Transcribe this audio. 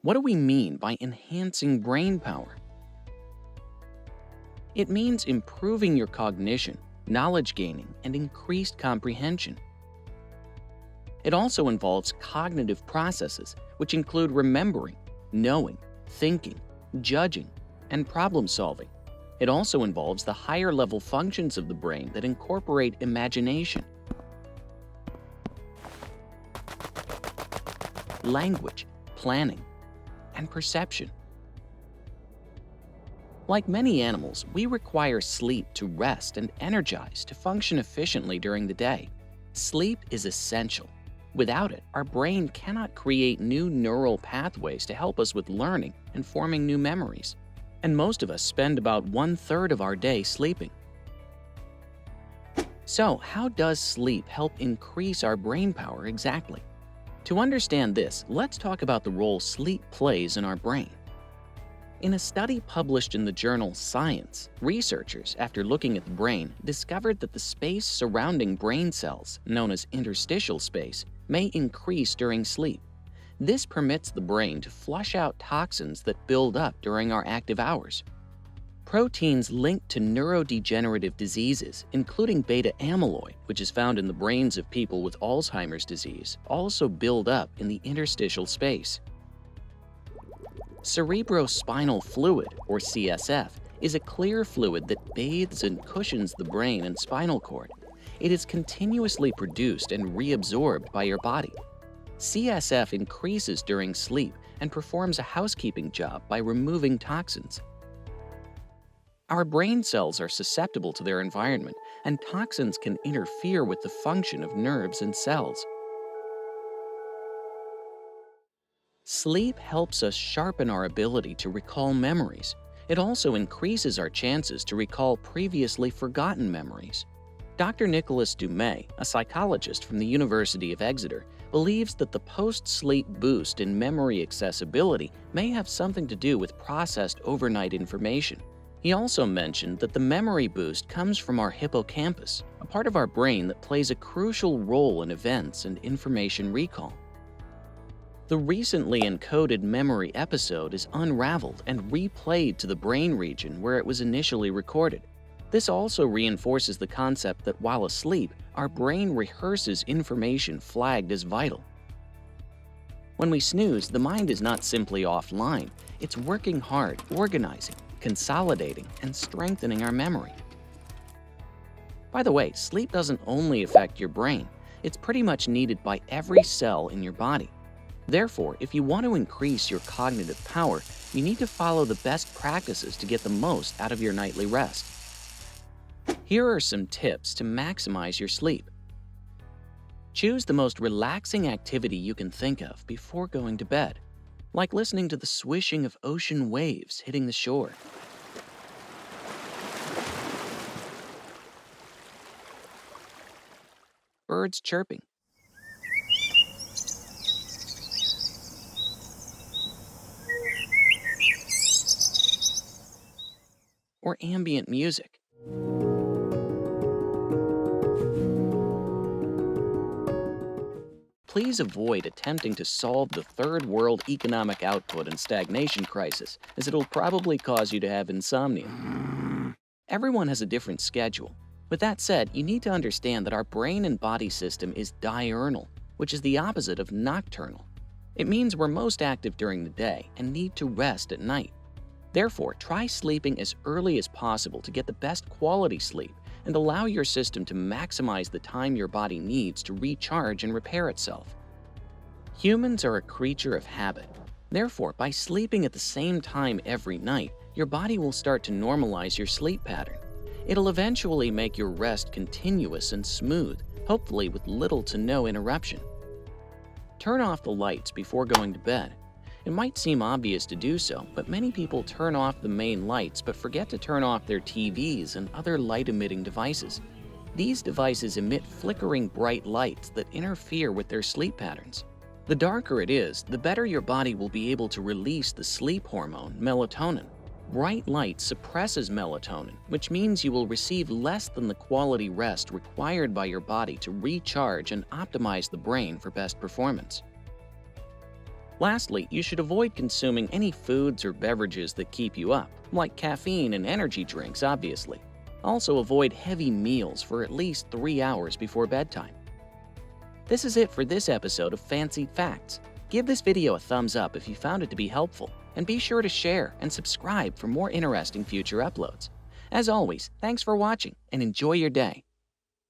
What do we mean by enhancing brain power? It means improving your cognition, knowledge gaining, and increased comprehension. It also involves cognitive processes, which include remembering, knowing, thinking, judging, and problem solving. It also involves the higher level functions of the brain that incorporate imagination, language, planning, and perception. Like many animals, we require sleep to rest and energize to function efficiently during the day. Sleep is essential. Without it, our brain cannot create new neural pathways to help us with learning and forming new memories. And most of us spend about 1/3 of our day sleeping. So, how does sleep help increase our brain power exactly? To understand this, let's talk about the role sleep plays in our brain. In a study published in the journal Science, researchers, after looking at the brain, discovered that the space surrounding brain cells, known as interstitial space, may increase during sleep. This permits the brain to flush out toxins that build up during our active hours. Proteins linked to neurodegenerative diseases, including beta amyloid, which is found in the brains of people with Alzheimer's disease, also build up in the interstitial space. Cerebrospinal fluid, or CSF, is a clear fluid that bathes and cushions the brain and spinal cord. It is continuously produced and reabsorbed by your body. CSF increases during sleep and performs a housekeeping job by removing toxins. Our brain cells are susceptible to their environment, and toxins can interfere with the function of nerves and cells. Sleep helps us sharpen our ability to recall memories. It also increases our chances to recall previously forgotten memories. Dr. Nicholas Dumais, a psychologist from the University of Exeter, believes that the post-sleep boost in memory accessibility may have something to do with processed overnight information. He also mentioned that the memory boost comes from our hippocampus, a part of our brain that plays a crucial role in events and information recall. The recently encoded memory episode is unraveled and replayed to the brain region where it was initially recorded. This also reinforces the concept that while asleep, our brain rehearses information flagged as vital. When we snooze, the mind is not simply offline. It's working hard, organizing, consolidating, and strengthening our memory. By the way, sleep doesn't only affect your brain. It's pretty much needed by every cell in your body. Therefore, if you want to increase your cognitive power, you need to follow the best practices to get the most out of your nightly rest. Here are some tips to maximize your sleep. Choose the most relaxing activity you can think of before going to bed, like listening to the swishing of ocean waves hitting the shore. Birds chirping. Or ambient music. Please avoid attempting to solve the third world economic output and stagnation crisis, as it'll probably cause you to have insomnia. Everyone has a different schedule. With that said, you need to understand that our brain and body system is diurnal, which is the opposite of nocturnal. It means we're most active during the day and need to rest at night. Therefore, try sleeping as early as possible to get the best quality sleep and allow your system to maximize the time your body needs to recharge and repair itself. Humans are a creature of habit. Therefore, by sleeping at the same time every night, your body will start to normalize your sleep pattern. It'll eventually make your rest continuous and smooth, hopefully with little to no interruption. Turn off the lights before going to bed. It might seem obvious to do so, but many people turn off the main lights but forget to turn off their TVs and other light-emitting devices. These devices emit flickering bright lights that interfere with their sleep patterns. The darker it is, the better your body will be able to release the sleep hormone, melatonin. Bright light suppresses melatonin, which means you will receive less than the quality rest required by your body to recharge and optimize the brain for best performance. Lastly, you should avoid consuming any foods or beverages that keep you up, like caffeine and energy drinks, obviously. Also, avoid heavy meals for at least 3 hours before bedtime. This is it for this episode of Fancied Facts. Give this video a thumbs up if you found it to be helpful, and be sure to share and subscribe for more interesting future uploads. As always, thanks for watching and enjoy your day.